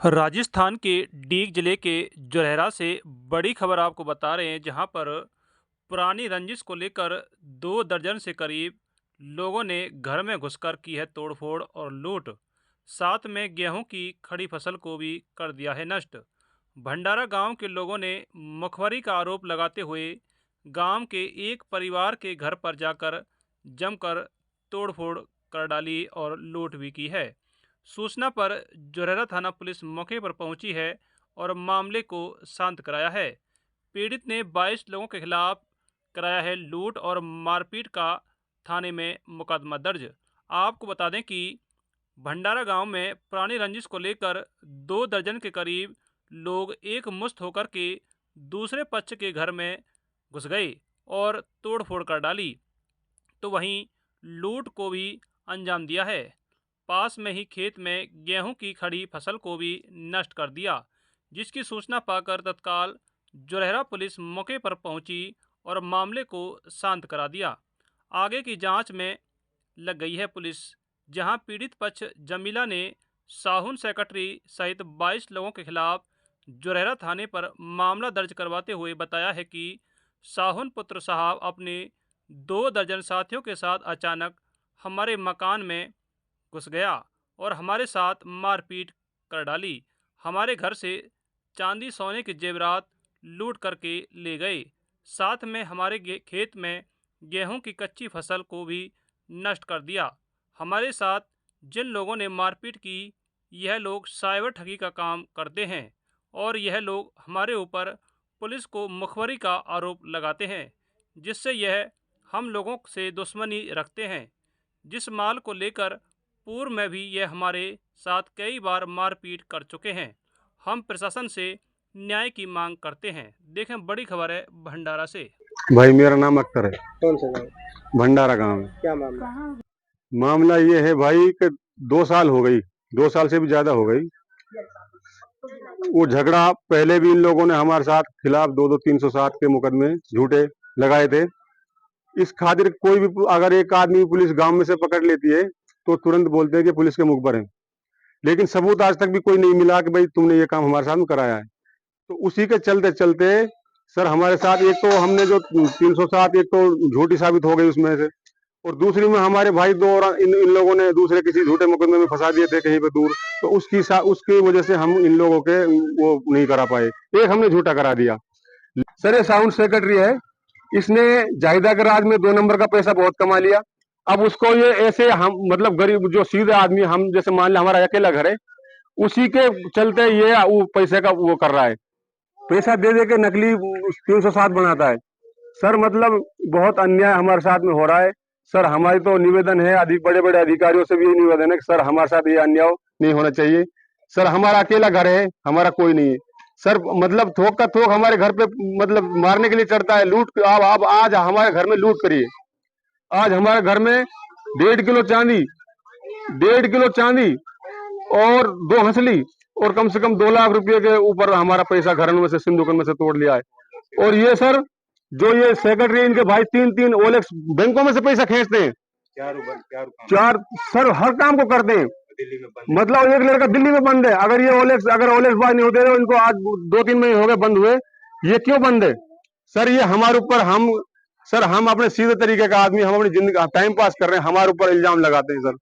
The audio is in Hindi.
राजस्थान के डीग जिले के जोरहरा से बड़ी खबर आपको बता रहे हैं, जहां पर पुरानी रंजिश को लेकर 2 दर्जन से करीब लोगों ने घर में घुसकर की है तोड़फोड़ और लूट। साथ में गेहूं की खड़ी फसल को भी कर दिया है नष्ट। भंडारा गांव के लोगों ने मुखबरी का आरोप लगाते हुए गांव के एक परिवार के घर पर जाकर जमकर तोड़फोड़ कर डाली और लूट भी की है। सूचना पर जोरहरा थाना पुलिस मौके पर पहुंची है और मामले को शांत कराया है। पीड़ित ने 22 लोगों के खिलाफ कराया है लूट और मारपीट का थाने में मुकदमा दर्ज। आपको बता दें कि भंडारा गांव में पुरानी रंजिश को लेकर 2 दर्जन के करीब लोग एक मुश्त होकर के दूसरे पक्ष के घर में घुस गए और तोड़फोड़ कर डाली, तो वहीं लूट को भी अंजाम दिया है। पास में ही खेत में गेहूं की खड़ी फसल को भी नष्ट कर दिया, जिसकी सूचना पाकर तत्काल जोरहरा पुलिस मौके पर पहुंची और मामले को शांत करा दिया। आगे की जांच में लग गई है पुलिस, जहां पीड़ित पक्ष जमीला ने साहुन सेक्रेटरी सहित 22 लोगों के खिलाफ जोरहरा थाने पर मामला दर्ज करवाते हुए बताया है कि साहुन पुत्र साहब अपने 2 दर्जन साथियों के साथ अचानक हमारे मकान में घुस गया और हमारे साथ मारपीट कर डाली। हमारे घर से चांदी सोने के जेवरात लूट करके ले गए। साथ में हमारे खेत में गेहूं की कच्ची फसल को भी नष्ट कर दिया। हमारे साथ जिन लोगों ने मारपीट की, यह लोग साइबर ठगी का काम करते हैं और यह लोग हमारे ऊपर पुलिस को मुखबरी का आरोप लगाते हैं, जिससे यह हम लोगों से दुश्मनी रखते हैं। जिस माल को लेकर पूर्व में भी यह हमारे साथ कई बार मारपीट कर चुके हैं। हम प्रशासन से न्याय की मांग करते हैं। देखें, बड़ी खबर है भंडारा से। भाई मेरा नाम अख्तर है। कौन सा गाँव? भंडारा गांव है। क्या मामला? मामला ये है भाई कि 2 साल हो गई, 2 साल से भी ज्यादा हो गई। वो झगड़ा पहले भी इन लोगों ने हमारे साथ खिलाफ 307 के मुकदमे झूठे लगाए थे। इस खातिर कोई भी अगर एक आदमी पुलिस गांव में से पकड़ लेती है तो तुरंत बोलते हैं कि पुलिस के मुखबर है, लेकिन सबूत आज तक भी कोई नहीं मिला कि भाई तुमने ये काम हमारे साथ में कराया है। तो उसी के चलते चलते सर हमारे साथ एक तो हमने जो 307 एक तो झूठी साबित हो गई उसमें से, और दूसरी में हमारे भाई दो और इन लोगों ने दूसरे किसी झूठे मुकदमे में फंसा दिए थे कहीं पे दूर, तो उसकी वजह से हम इन लोगों के वो नहीं करा पाए। एक हमने झूठा करा दिया। सर ये साउंड सेक्रेटरी है, इसने जायदा के राज में 2 नंबर का पैसा बहुत कमा लिया। अब उसको ये ऐसे हम मतलब गरीब जो सीधे आदमी, हम जैसे मान लिया हमारा अकेला घर है, उसी के चलते ये वो पैसे का वो कर रहा है, पैसा दे दे के नकली 307 बनाता है। सर मतलब बहुत अन्याय हमारे साथ में हो रहा है। सर हमारी तो निवेदन है, अधिक बड़े बड़े अधिकारियों से भी ये निवेदन है कि सर हमारे साथ ये अन्याय नहीं होना चाहिए। सर हमारा अकेला घर है, हमारा कोई नहीं है। सर मतलब थोक का थोक हमारे घर पे मतलब मारने के लिए चढ़ता है, लूट। आप आज हमारे घर में लूट करिए। आज हमारे घर में 1.5 किलो चांदी, 1.5 किलो चांदी और 2 हंसली और कम से कम 2 लाख रुपए के ऊपर हमारा पैसा घर में से सिंधुकन में से तोड़ लिया है। और ये सर जो ये सेक्रेटरी इनके भाई 3-3 ओलेक्स बैंकों में से पैसा खींचते हैं। चार सर हर काम को करते हैं। मतलब एक लड़का दिल्ली में बंद है, अगर ओलेक्स बाय नहीं होते तो इनको आज 2-3 महीने हो गए बंद हुए। ये क्यों बंद है? सर ये हमारे ऊपर हम अपने सीधे तरीके का आदमी, हम अपनी जिंदगी टाइम पास कर रहे हैं, हमारे ऊपर इल्जाम लगाते हैं सर।